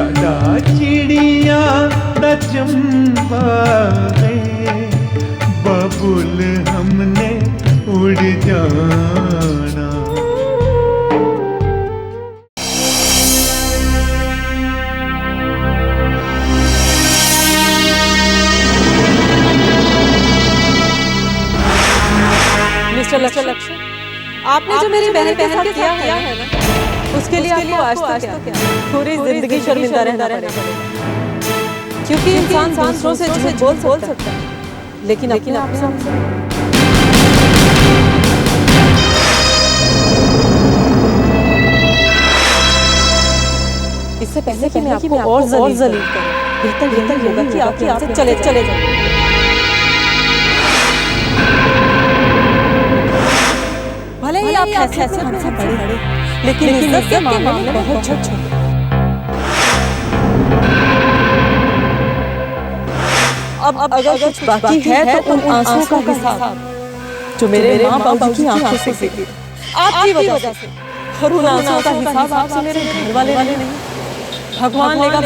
साडा चिड़िया दा चंबा है, बबुल हमने उड़ जाना। मिस्टर लक्ष्य, आपने जो मेरी बहन के साथ किया है ना, उसके लिए आपको आज तक क्या पूरी जिंदगी शर्मिंदा रहना पड़ेगा। क्योंकि इंसान दूसरों से झूठ बोल सकता है, लेकिन अपने आप से इससे पहले कि मैं आपको और जलील करूं, बेहतर होगा कि आप यहाँ से चले जाएं। भले ही आप हैसियत से हमसे बड़े, लेकिन इज्जत के मामले में बहुत छोटे। अब अगर कुछ बाकी है तो उन आंसुओं का हिसाब जो मेरे माँ बाबू की आंखों से गिरे आपकी वजह से, और उन आंसुओं का हिसाब आपसे मेरे घर वाले नहीं, भगवान लेगा।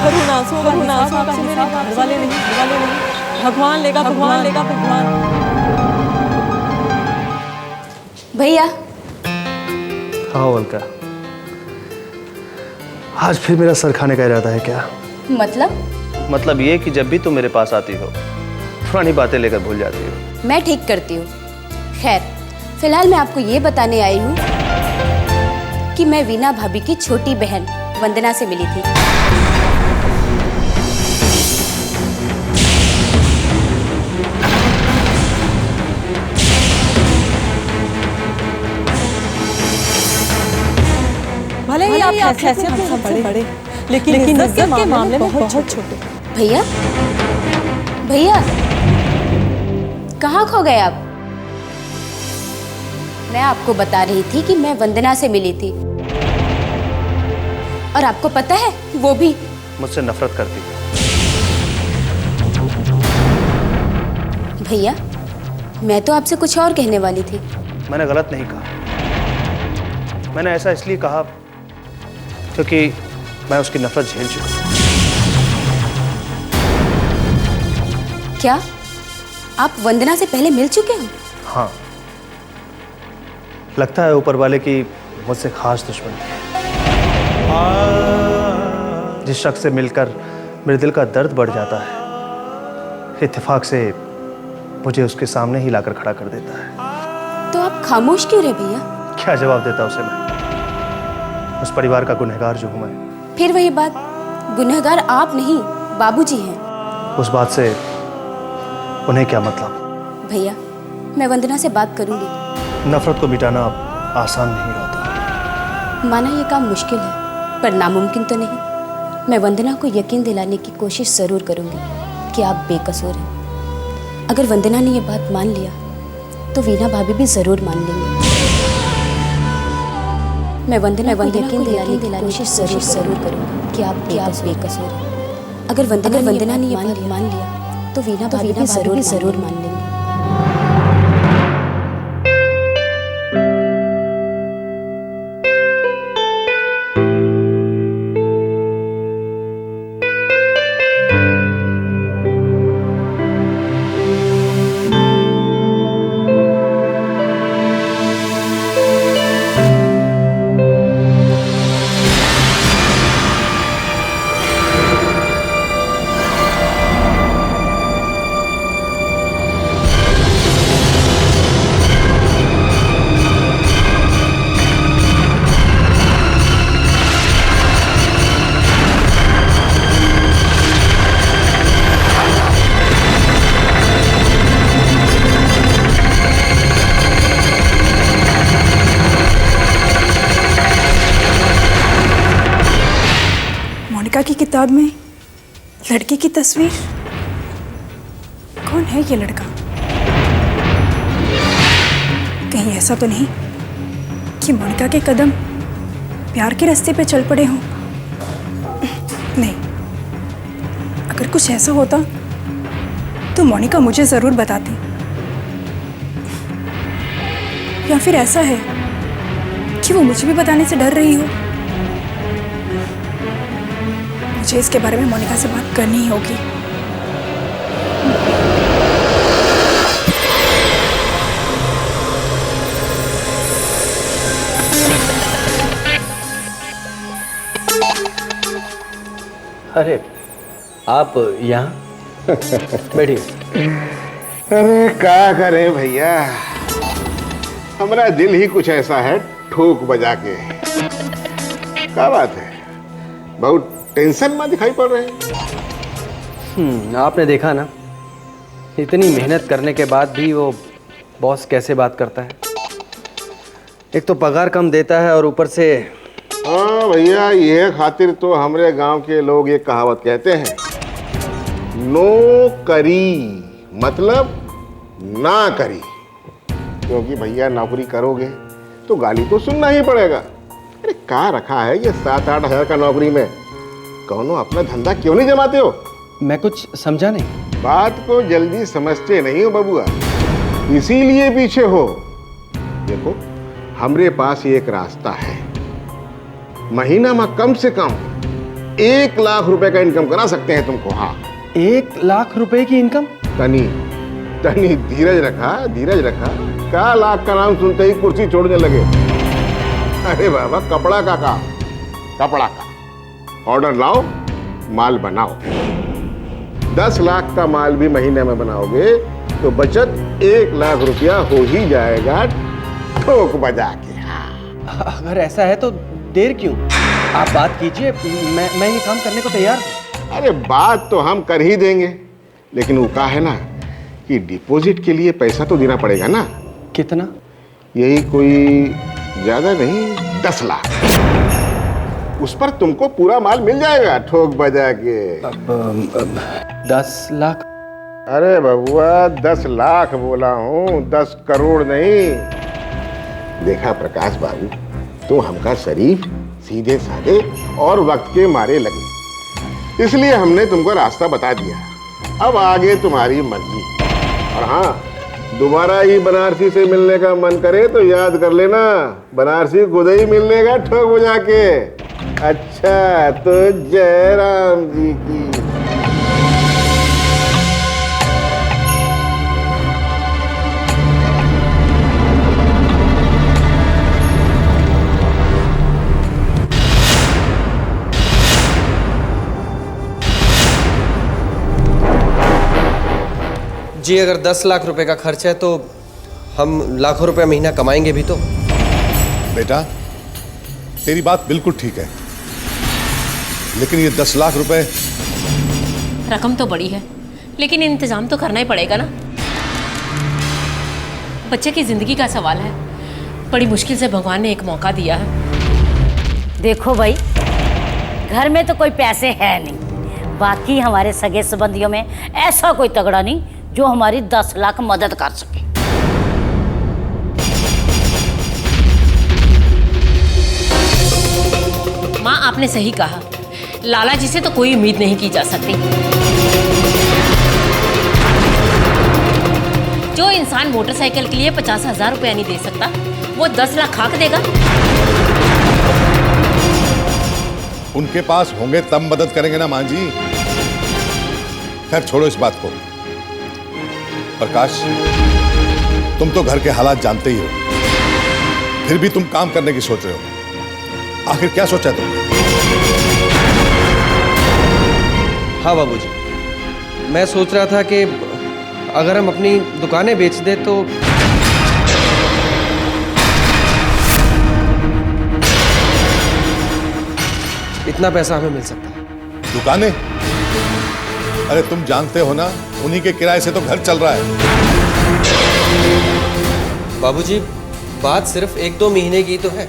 और उन आंसुओं का हिसाब आपसे मेरे घर वाले नहीं, भगवान लेगा। भैया। हाँ अलका, आज फिर मेरा सर खाने का इरादा है क्या? मतलब ये कि जब भी तुम मेरे पास आती हो पुरानी बातें लेकर भूल जाती हो। मैं ठीक करती हूँ। खैर, फिलहाल मैं आपको ये बताने आई हूँ कि मैं वीना भाभी की छोटी बहन वंदना से मिली थी। भले ही आप हैसियत से बड़े, लेकिन इज्जत के मामले में बहुत छोटे। भैया कहाँ खो गए आप? मैं आपको बता रही थी कि मैं वंदना से मिली थी, और आपको पता है वो भी मुझसे नफरत करती है। भैया, मैं तो आपसे कुछ और कहने वाली थी। मैंने गलत नहीं कहा, मैंने ऐसा इसलिए कहा क्योंकि मैं उसकी नफरत झेल चुका हूं। क्या आप वंदना से पहले मिल चुके हो? हाँ, लगता है ऊपर वाले की मुझसे खास दुश्मनी है। जिस शख्स से मिलकर मेरे दिल का दर्द बढ़ जाता है, इत्तेफाक से मुझे उसके सामने ही लाकर खड़ा कर देता है। तो आप खामोश क्यों रहे भैया? क्या जवाब देता उसे मैं? उस परिवार का गुनहगार जो हूं मैं। फिर वही बात, गुनहगार आप नहीं बाबूजी हैं। उस बात से उन्हें क्या मतलब? भैया, मैं वंदना से बात करूंगी। नफरत को मिटाना आसान नहीं होता। माना ये काम मुश्किल है, पर नामुमकिन तो नहीं। मैं वंदना को यकीन दिलाने की कोशिश जरूर करूंगी कि आप बेकसूर हैं। अगर वंदना ने ये बात मान लिया तो वीना भाभी भी जरूर मान लेंगी। मैं वंदना को यकीन दिलाने की कोशिश जरूर करूंगी कि आप बेकसूर हैं। अगर वंदना ने ये बात मान लिया तो वीना भाभी भी जरूर मान लेंगी। की किताब में लड़के की तस्वीर। कौन है ये लड़का? कहीं ऐसा तो नहीं कि मोनिका के कदम प्यार के रास्ते पे चल पड़े हों? नहीं, अगर कुछ ऐसा होता तो मोनिका मुझे जरूर बताती। या फिर ऐसा है कि वो मुझे भी बताने से डर रही हो। मुझे इसके बारे में मोनिका से बात करनी ही होगी। अरे आप यहाँ बैठिए। अरे क्या करें भैया, हमारा दिल ही कुछ ऐसा है, ठोक बजा के। क्या बात है, बहुत टेंशन में दिखाई पड़ रहे हैं। आपने देखा ना, इतनी मेहनत करने के बाद भी वो बॉस कैसे बात करता है। एक तो पगार कम देता है और ऊपर से हाँ भैया, ये खातिर तो हमारे गांव के लोग एक कहावत कहते हैं, नो करी मतलब ना करी। क्योंकि भैया नौकरी करोगे तो गाली तो सुनना ही पड़ेगा। अरे क्या रखा है ये 7-8 हज़ार का नौकरी में, कौनो अपना धंधा क्यों नहीं जमाते हो? मैं कुछ समझा नहीं। बात को जल्दी समझते नहीं हो बबुआ, इसीलिए पीछे हो। देखो, हमरे पास एक रास्ता है, महीना में कम से कम 1 लाख रुपए का इनकम करा सकते हैं तुमको। हाँ, 1 लाख रुपए की इनकम? तनी तनी धीरज रखा, धीरज रखा। क्या लाख का नाम सुनते ही कुर्सी छोड़ने लगे? अरे बाबा, कपड़ा का काम, कपड़ा का ऑर्डर लाओ, माल बनाओ। 10 लाख का माल भी महीने में बनाओगे तो बचत 1 लाख रुपया हो ही जाएगा, ठोक बजा के। हाँ, अगर ऐसा है तो देर क्यों? आप बात कीजिए, मैं ये काम करने को तैयार हूं। अरे बात तो हम कर ही देंगे, लेकिन वो कहा है ना कि डिपॉजिट के लिए पैसा तो देना पड़ेगा ना। कितना? यही कोई ज्यादा नहीं, 10 लाख। उस पर तुमको पूरा माल मिल जाएगा, ठोक बजा के। 10 लाख? अरे बबुआ, 10 लाख बोला हूँ, 10 करोड़ नहीं। देखा प्रकाश बाबू, तुम हमका शरीफ, सीधे साधे और वक्त के मारे लगे, इसलिए हमने तुमको रास्ता बता दिया। अब आगे तुम्हारी मर्जी। और हाँ, दोबारा ही बनारसी से मिलने का मन करे तो याद कर लेना, बनारसी खुद ही मिलने का, ठोक बजा के। अच्छा, तो जय राम जी की। जी, अगर 10 लाख रुपए का खर्च है तो हम लाखों रुपए महीना कमाएंगे भी तो। बेटा, तेरी बात बिल्कुल ठीक है, लेकिन ये 10 लाख रुपए, रकम तो बड़ी है, लेकिन इंतजाम तो करना ही पड़ेगा ना। बच्चे की जिंदगी का सवाल है, बड़ी मुश्किल से भगवान ने एक मौका दिया है। देखो भाई, घर में तो कोई पैसे है नहीं, बाकी हमारे सगे संबंधियों में ऐसा कोई तगड़ा नहीं जो हमारी 10 लाख मदद कर सके। माँ, आपने सही कहा, लाला जी से तो कोई उम्मीद नहीं की जा सकती। जो इंसान मोटरसाइकिल के लिए 50,000 रुपया नहीं दे सकता, वो 10 लाख खाक देगा। उनके पास होंगे तब मदद करेंगे ना मां जी। खैर छोड़ो इस बात को। प्रकाश, तुम तो घर के हालात जानते ही हो, फिर भी तुम काम करने की सोच रहे हो। आखिर क्या सोचा तुमने? हाँ बाबूजी, मैं सोच रहा था कि अगर हम अपनी दुकानें बेच दें तो इतना पैसा हमें मिल सकता है। दुकानें? अरे तुम जानते हो ना, उन्हीं के किराए से तो घर चल रहा है। बाबूजी, बात सिर्फ 1-2 महीने की तो है,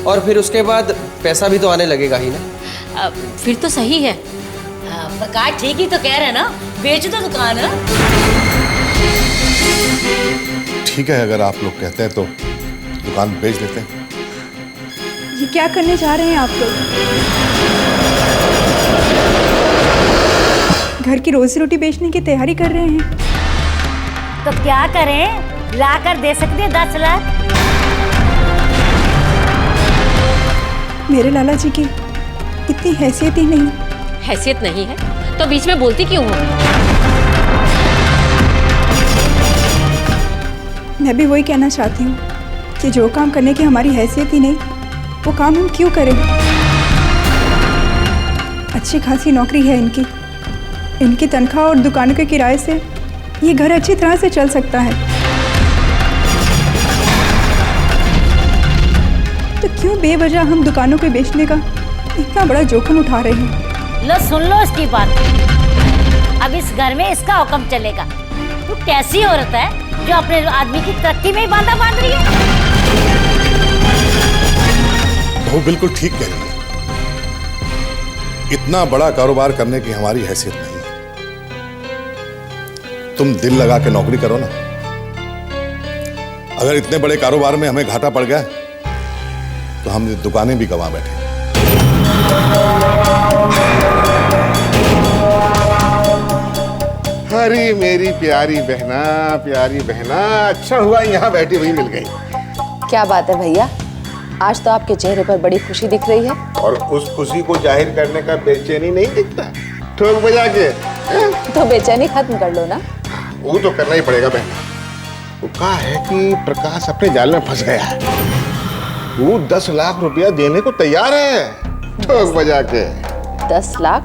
और फिर उसके बाद पैसा भी तो आने लगेगा ही ना। फिर तो सही है। प्रकाश ठीक ही तो कह रहे हैं ना, बेच दो दुकान। ठीक है, अगर आप लोग कहते हैं तो दुकान बेच देते हैं। ये क्या करने जा रहे हैं आप लोग? घर की रोजी रोटी बेचने की तैयारी कर रहे हैं? तो क्या करें, ला कर दे सकते हैं 10 लाख। मेरे लाला जी की इतनी हैसियत ही नहीं। हैसियत नहीं है तो बीच में बोलती क्यों हो? मैं भी वही कहना चाहती हूँ कि जो काम करने की हमारी हैसियत ही नहीं, वो काम हम क्यों करें। अच्छी खासी नौकरी है इनकी तनख्वाह और दुकानों के किराए से ये घर अच्छी तरह से चल सकता है। तो क्यों बेवजह हम दुकानों पे बेचने का इतना बड़ा जोखिम उठा रहे हैं। लो सुन लो इसकी बात। अब इस घर में इसका हुक्म चलेगा। तू कैसी औरत है जो अपने आदमी की तरक्की में ही बांधा बांध रही है? वो बिल्कुल ठीक कह रही है। इतना बड़ा कारोबार करने की हमारी हैसियत नहीं है। तुम दिल लगा के नौकरी करो ना। अगर इतने बड़े कारोबार में हमें घाटा पड़ गया तो हम ये दुकानें भी गंवा बैठे। अरे मेरी प्यारी बहना, अच्छा हुआ यहाँ बैठी हुई मिल गई। क्या बात है भैया, आज तो आपके चेहरे पर बड़ी खुशी दिख रही है। और उस खुशी को जाहिर करने का बेचैनी नहीं दिखता ठोक बजा के। तो बेचैनी खत्म कर लो ना। वो तो करना ही पड़ेगा बहना। वो कहा है कि प्रकाश अपने जाल में फंस गया है। वो 10 लाख रुपया देने को तैयार है ठोक बजा के। 10 लाख?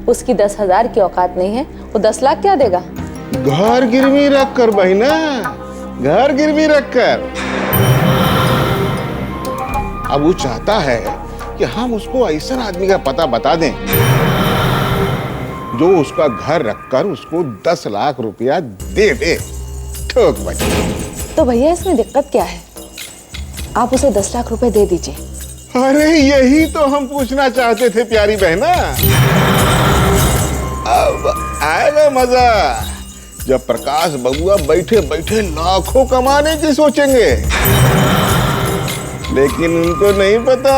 उसकी 10,000 की औकात नहीं है, वो 10 लाख क्या देगा? घर गिरवी रख कर बहना, घर गिरवी रख कर। अब वो चाहता है कि हम उसको ऐसा आदमी का पता बता दें जो उसका घर रखकर उसको 10 लाख रुपया दे दे ठोक बजा। तो भैया इसमें दिक्कत क्या है? आप उसे 10 लाख रुपए दे दीजिए। अरे यही तो हम पूछना चाहते थे प्यारी बहना। अब आएगा मजा जब प्रकाश बबुआ बैठे बैठे लाखों कमाने की सोचेंगे। लेकिन उनको नहीं पता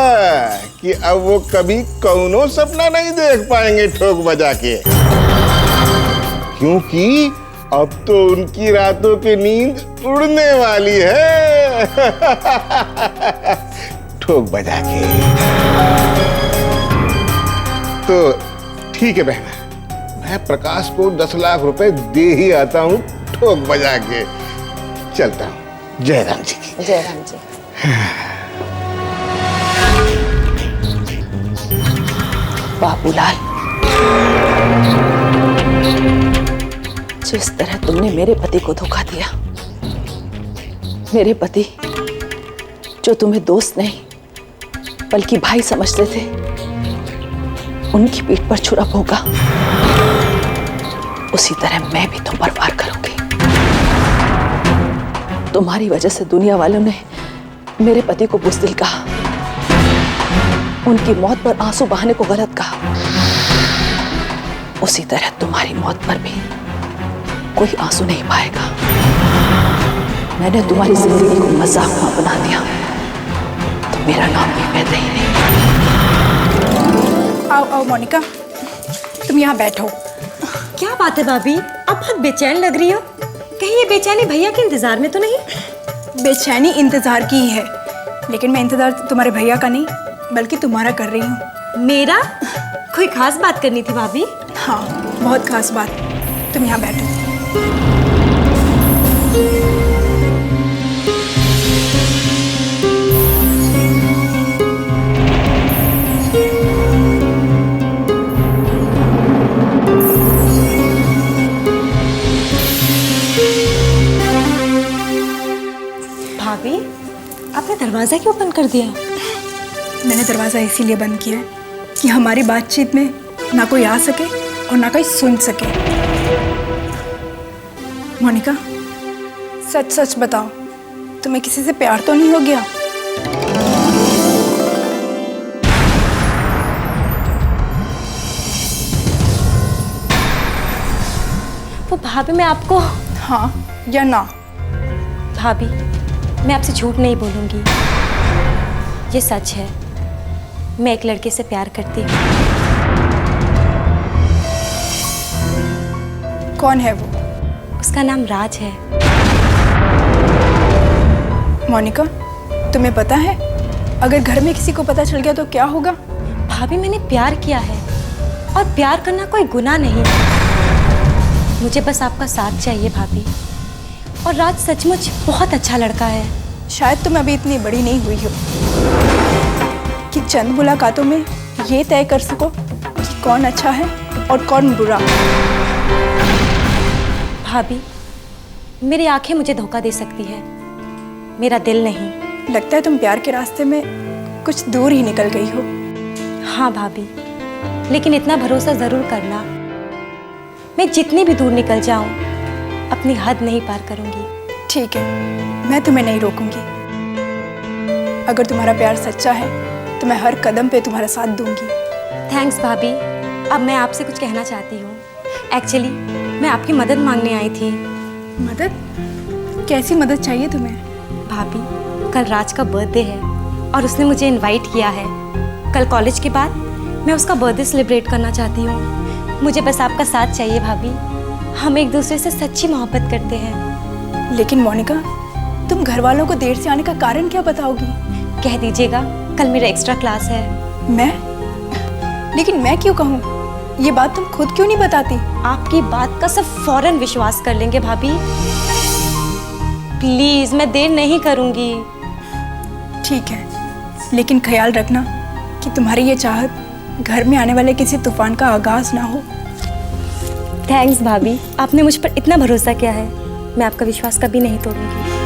कि अब वो कभी कौनो सपना नहीं देख पाएंगे ठोक बजा के, क्योंकि अब तो उनकी रातों की नींद उड़ने वाली है ठोक बजा के। तो ठीक है बहना, मैं प्रकाश को 10 लाख रुपए दे ही आता हूँ ठोक बजा के। चलता हूँ। जय राम जी की। जय राम जी। बाबूलाल, जिस तरह तुमने मेरे पति को धोखा दिया, मेरे पति जो तुम्हें दोस्त नहीं बल्कि भाई समझते थे, उनकी पीठ पर छुरा भोगा, उसी तरह मैं भी तुम पर वार करूंगी। तुम्हारी वजह से दुनिया वालों ने मेरे पति को बुज़दिल कहा, उनकी मौत पर आंसू बहाने को गलत कहा। उसी तरह तुम्हारी मौत पर भी कोई आंसू नहीं पाएगा। मैंने तुम्हारी जिंदगी को मजाक में बना दिया तो मेरा नाम भी पैदा ही नहीं। आओ आओ मोनिका, तुम यहाँ बैठो। क्या बात है भाभी, आप बहुत बेचैन लग रही हो। कहीं ये बेचैनी भैया के इंतजार में तो नहीं? बेचैनी इंतजार की ही है, लेकिन मैं इंतजार तुम्हारे भैया का नहीं बल्कि तुम्हारा कर रही हूँ। मेरा? कोई खास बात करनी थी भाभी? हाँ, बहुत खास बात। तुम यहाँ बैठो। भाभी, आपने दरवाजा क्यों बंद कर दिया? मैंने दरवाज़ा इसीलिए बंद किया है कि हमारी बातचीत में ना कोई आ सके और ना कोई सुन सके। मोनिका, सच सच बताओ, तुम्हें किसी से प्यार तो नहीं हो गया? वो भाभी, मैं आपको हाँ या ना? भाभी, मैं आपसे झूठ नहीं बोलूंगी, ये सच है। मैं एक लड़के से प्यार करती हूँ। कौन है वो? उसका नाम राज है। मोनिका, तुम्हें पता है अगर घर में किसी को पता चल गया तो क्या होगा? भाभी मैंने प्यार किया है और प्यार करना कोई गुनाह नहीं। मुझे बस आपका साथ चाहिए भाभी। और राज सचमुच बहुत अच्छा लड़का है। शायद तुम अभी इतनी बड़ी नहीं हुई हो कि चंद मुलाकातों में ये तय कर सको कि कौन अच्छा है और कौन बुरा। भाभी मेरी आंखें मुझे धोखा दे सकती है, मेरा दिल नहीं। लगता है तुम प्यार के रास्ते में कुछ दूर ही निकल गई हो। हाँ भाभी, लेकिन इतना भरोसा जरूर करना, मैं जितनी भी दूर निकल जाऊं अपनी हद नहीं पार करूंगी। ठीक है, मैं तुम्हें नहीं रोकूंगी। अगर तुम्हारा प्यार सच्चा है तो मैं हर कदम पे तुम्हारा साथ दूंगी। थैंक्स भाभी। अब मैं आपसे कुछ कहना चाहती हूँ। एक्चुअली मैं आपकी मदद मांगने आई थी। मदद? कैसी मदद चाहिए तुम्हें? भाभी कल राज का बर्थडे है और उसने मुझे इनवाइट किया है। कल कॉलेज के बाद मैं उसका बर्थडे सेलिब्रेट करना चाहती हूँ। मुझे बस आपका साथ चाहिए भाभी। हम एक दूसरे से सच्ची मोहब्बत करते हैं। लेकिन मोनिका, तुम घर वालों को देर से आने का कारण क्या बताओगी? कह दीजिएगा कल मेरा एक्स्ट्रा क्लास है। मैं? लेकिन मैं क्यों कहूँ? ये बात तुम खुद क्यों नहीं बताती? आपकी बात का सब फौरन विश्वास कर लेंगे भाभी। प्लीज मैं देर नहीं करूंगी। ठीक है, लेकिन ख्याल रखना कि तुम्हारी ये चाहत घर में आने वाले किसी तूफान का आगाज ना हो। थैंक्स भाभी, आपने मुझ पर इतना भरोसा किया है, मैं आपका विश्वास कभी नहीं तोड़ूंगी।